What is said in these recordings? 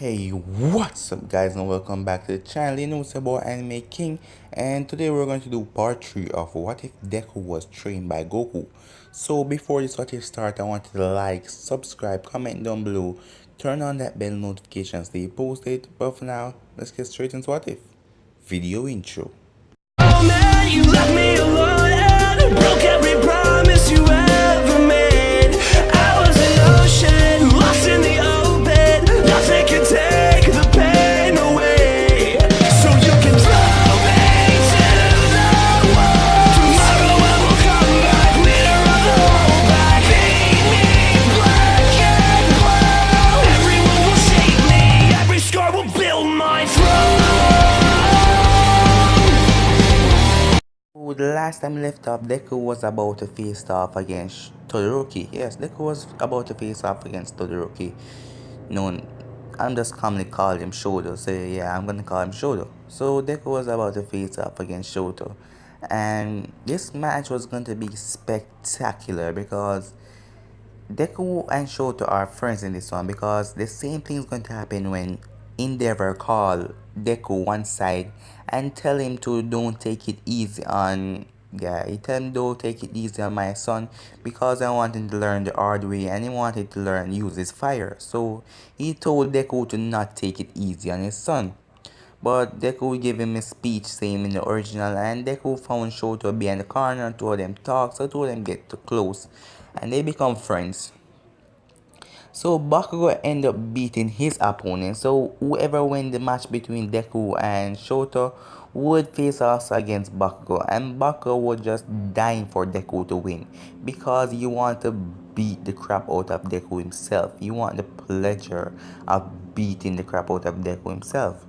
Hey, what's up guys and welcome back to the channel. You know it's about Anime King, and today we're going to do part 3 of what if Deku was trained by Goku. So before this what if start, I want you to like, subscribe, comment down below, turn on that bell notification so you post it. But for now, let's get straight into what if. Video intro. Oh man, you left me alone and broke every promise you ever made. I was an ocean, lost in the open. Nothing can take the pain away. So you can throw me to the wall. Tomorrow I will come back, leader of the whole pack. Paint me black and blue. Everyone will shake me, every scar will build my throne. The last time left off, Deku was about to face off against Todoroki. Yes, Deku was about to face off against Todoroki. Known, I'm just commonly call him Shoto. So yeah, I'm gonna call him Shoto. So Deku was about to face off against Shoto, and this match was going to be spectacular because Deku and Shoto are friends in this one, because the same thing is going to happen when Endeavor call Deku one side and tell him to don't take it easy on, yeah, he tell him don't take it easy on my son because I want him to learn the hard way and he wanted to learn use his fire. So he told Deku to not take it easy on his son. But Deku gave him a speech same in the original, and Deku found Shoto behind the corner and two of them talk, so two of them get too close and they become friends. So Bakugo end up beating his opponent. So whoever win the match between Deku and Shoto would face off against Bakugo, and Bakugo was just dying for Deku to win because you want to beat the crap out of Deku himself. You want the pleasure of beating the crap out of Deku himself.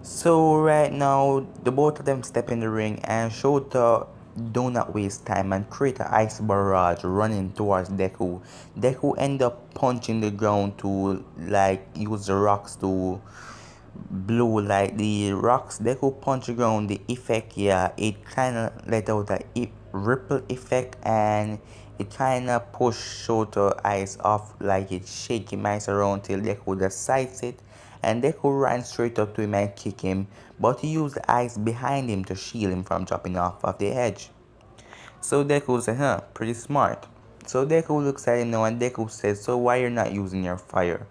So right now, the both of them step in the ring, and Shota do not waste time and create an ice barrage running towards Deku. Deku end up punching the ground to like use the rocks to blow like the rocks. Deku punch the ground, the effect, yeah, it kind of let out a ripple effect, and it kind of push Shota ice off like it shaking ice around till Deku decides it, and Deku ran straight up to him and kick him, but he used the ice behind him to shield him from dropping off of the edge. So Deku said, huh, pretty smart. So Deku looks at him now and Deku says, so why you're not using your fire?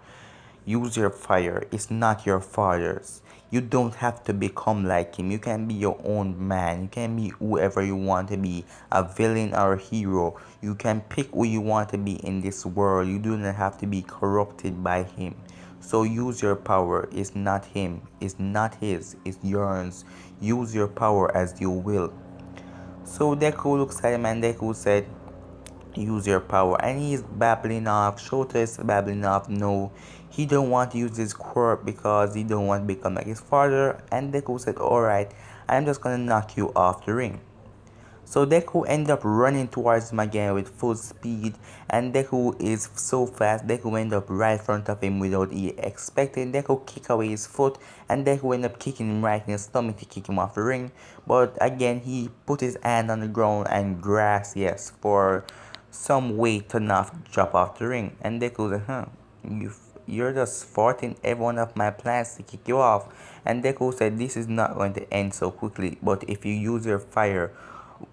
Use your fire. It's not your father's. You don't have to become like him. You can be your own man. You can be whoever you want to be, a villain or a hero. You can pick who you want to be in this world. You do not have to be corrupted by him. So use your power. It's not him. It's not his. It's yours. Use your power as you will. So Deku looks at him and Deku said, use your power, and he's babbling off. Shota is babbling off. No, he don't want to use his quirk because he don't want to become like his father. And Deku said, alright, I'm just gonna knock you off the ring. So Deku ended up running towards him again with full speed, and Deku is so fast. Deku ended up right in front of him without he expecting. Deku kick away his foot, and Deku ended up kicking him right in his stomach to kick him off the ring. But again, he put his hand on the ground and grasped, yes, for some way to not drop off the ring. And Deku said, huh, you're just thwarting every one of my plans to kick you off. And Deku said, this is not going to end so quickly, but if you use your fire,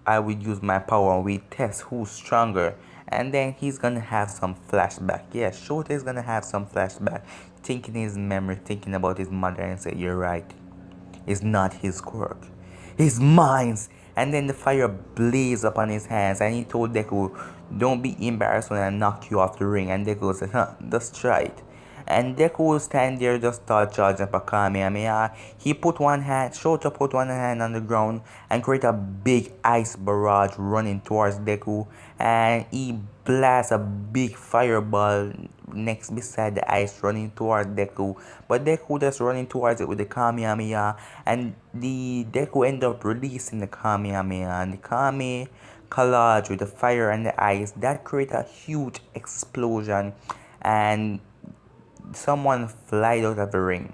I will use my power and we test who's stronger. And then he's gonna have some flashback. Yeah, Shota is gonna have some flashback, thinking his memory, thinking about his mother, and say, you're right. It's not his quirk. It's mine. And then the fire blazed upon his hands, and he told Deku, don't be embarrassed when I knock you off the ring. And Deku said, huh, just try it. And Deku will stand there just start charging up a Kamehameha. He put one hand, Shota put one hand on the ground and create a big ice barrage running towards Deku. And he blasts a big fireball next beside the ice running towards Deku. But Deku just running towards it with the Kamehameha. And the Deku end up releasing the Kamehameha. And the Kame collage with the fire and the ice. That create a huge explosion. And someone flied out of the ring,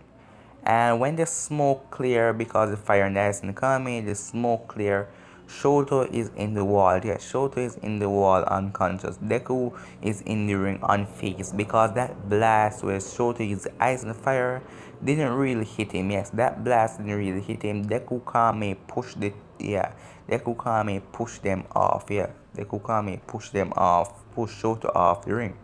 and when the smoke clear, because the fire and the ice and the Kami, the smoke clear, Shoto is in the wall. Yes, Shoto is in the wall unconscious. Deku is in the ring unfazed because that blast where Shoto is ice and fire didn't really hit him. Yes, that blast didn't really hit him. Deku Kame pushed the Deku Kame pushed them off. Yeah, Deku Kame pushed them off, pushed Shoto off the ring.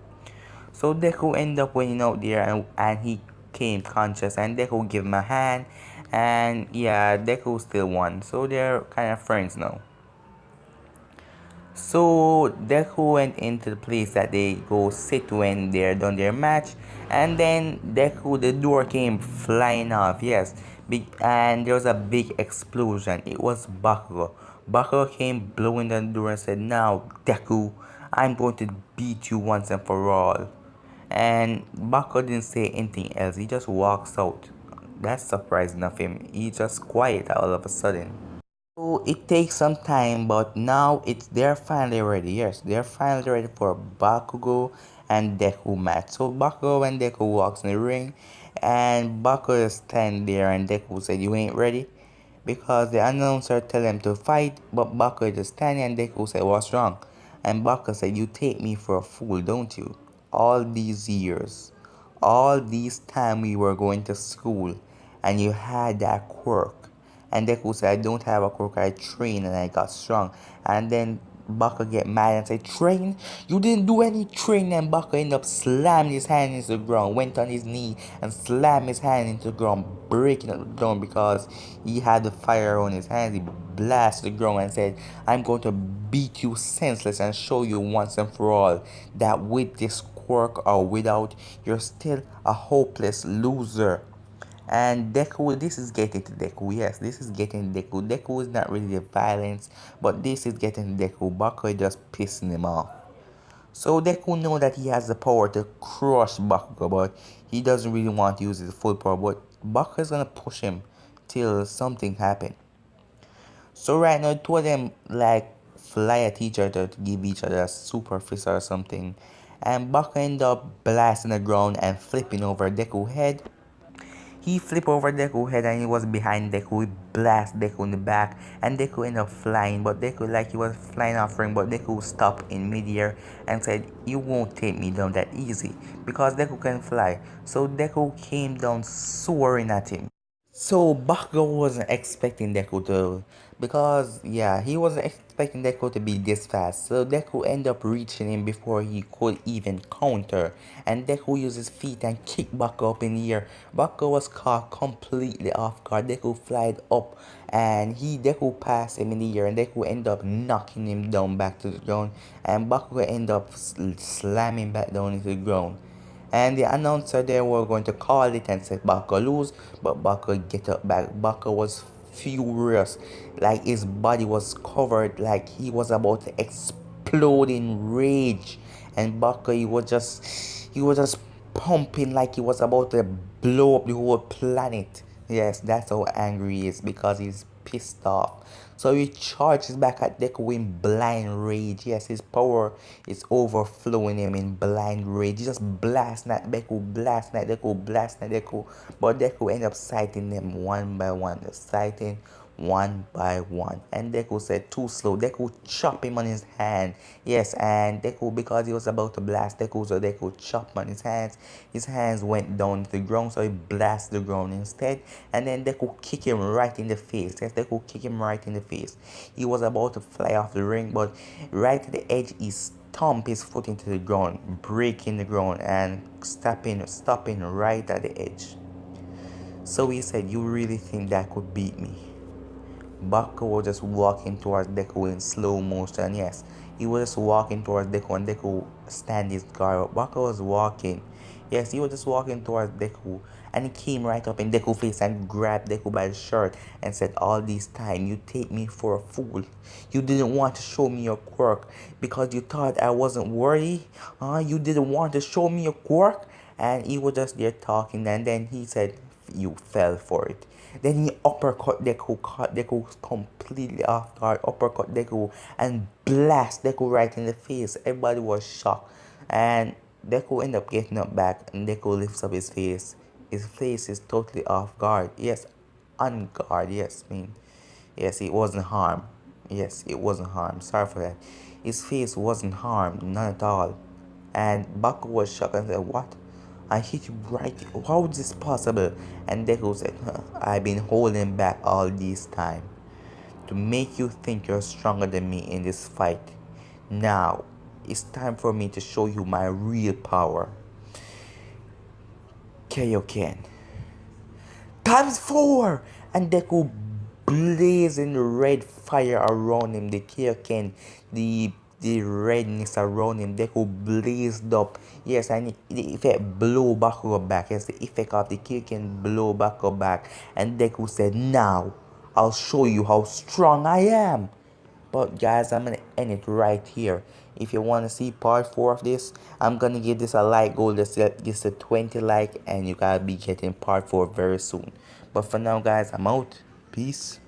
So Deku ended up winning out there and he came conscious and Deku gave him a hand and yeah, Deku still won. So they're kind of friends now. So Deku went into the place that they go sit when they're done their match, and then Deku the door came flying off. Yes, big and there was a big explosion. It was Bakugo. Bakugo came blowing the door and said, "Now Deku, I'm going to beat you once and for all." And Bakugo didn't say anything else. He just walks out. That's surprising of him. He just quiet all of a sudden. So it takes some time, but now they're finally ready. Yes, they're finally ready for Bakugo and Deku match. So Bakugo and Deku walks in the ring, and Bakugo is standing there, and Deku said, "You ain't ready," because the announcer tell him to fight, but Bakugo just standing, and Deku said, "What's wrong?" And Bakugo said, "You take me for a fool, don't you? All these years, all this time we were going to school, and you had that quirk." And Deku said, "I don't have a quirk, I train and I got strong." And then Baka get mad and say, "Train? You didn't do any training." And Baka ended up slamming his hand into the ground, went on his knee and slammed his hand into the ground, breaking up the ground because he had the fire on his hands. He blasted the ground and said, "I'm going to beat you senseless and show you once and for all that with this quirk or without, you're still a hopeless loser." And Deku, this is getting to Deku. Yes, this is getting Deku. Deku is not really the violence, but this is getting Deku. Bakugo just pissing him off. So Deku know that he has the power to crush Bakugo, but he doesn't really want to use his full power. But Bakugo is gonna push him till something happen. So right now, two of them like fly at each other to give each other a super fist or something. And Bakugo end up blasting the ground and flipping over Deku's head. He flipped over Deku's head and he was behind Deku. He blasted Deku in the back and Deku ended up flying. But Deku, like he was flying off ring, but Deku stopped in midair and said, "You won't take me down that easy," because Deku can fly. So Deku came down soaring at him. So Bakugo wasn't expecting Deku to, because yeah, he wasn't expecting Deku to be this fast. So Deku ended up reaching him before he could even counter, and Deku used his feet and kicked Bakugo up in the air. Bakugo was caught completely off guard. Deku flied up, and Deku passed him in the air, and Deku ended up knocking him down back to the ground, and Bakugo ended up slamming back down into the ground. And the announcer there were going to call it and said Baka lose, but Baka get up back. Baka was furious, like his body was covered, like he was about to explode in rage. And Baka he was just pumping like he was about to blow up the whole planet. Yes, that's how angry he is because he's pissed off. So he charges back at Deku in blind rage. Yes, his power is overflowing him in blind rage. He just blasting at Deku, blasting at Deku, blasting at Deku. But Deku end up sighting them one by one. Sighting one by one. And Deku said too slow. Deku chop him on his hand. Yes, and Deku, because he was about to blast Deku, so Deku chop on his hands. His hands went down to the ground, so he blasted the ground instead. And then Deku kick him right in the face. Yes, Deku kick him right in the face. He was about to fly off the ring, but right at the edge, he stomped his foot into the ground, breaking the ground and stopping right at the edge. So he said, "You really think that could beat me?" Bakugo was just walking towards Deku in slow motion. Yes, he was just walking towards Deku and Deku stand his guard up. Bakugo was walking. Yes, he was just walking towards Deku and he came right up in Deku's face and grabbed Deku by the shirt and said, "All this time you take me for a fool. You didn't want to show me your quirk because you thought I wasn't worthy. You didn't want to show me your quirk." And he was just there talking and then he said, "You fell for it." Then he uppercut Deku, caught Deku completely off guard, uppercut Deku, and blast Deku right in the face. Everybody was shocked. And Deku ended up getting up back, and Deku lifts up his face. His face is totally off guard. Yes, on guard, yes, yes, it wasn't harm. Yes, it wasn't harmed. Sorry for that. His face wasn't harmed, not at all. And Bakugo was shocked and said, "What? I hit you right. How is this possible?" And Deku said, "Huh, I've been holding back all this time to make you think you're stronger than me in this fight. Now, it's time for me to show you my real power. Kaioken. Times four!" And Deku blazing red fire around him. The Kaioken, the redness around him. Deku blazed up. Yes, and the effect blow Bakugo back. Yes, the effect of the Kaioken blow Bakugo back. And Deku said, "Now, I'll show you how strong I am." But guys, I'm gonna end it right here. If you want to see part 4 of this, I'm gonna give this a like goal. This a 20 like, and you gotta be getting part 4 very soon. But for now, guys, I'm out. Peace.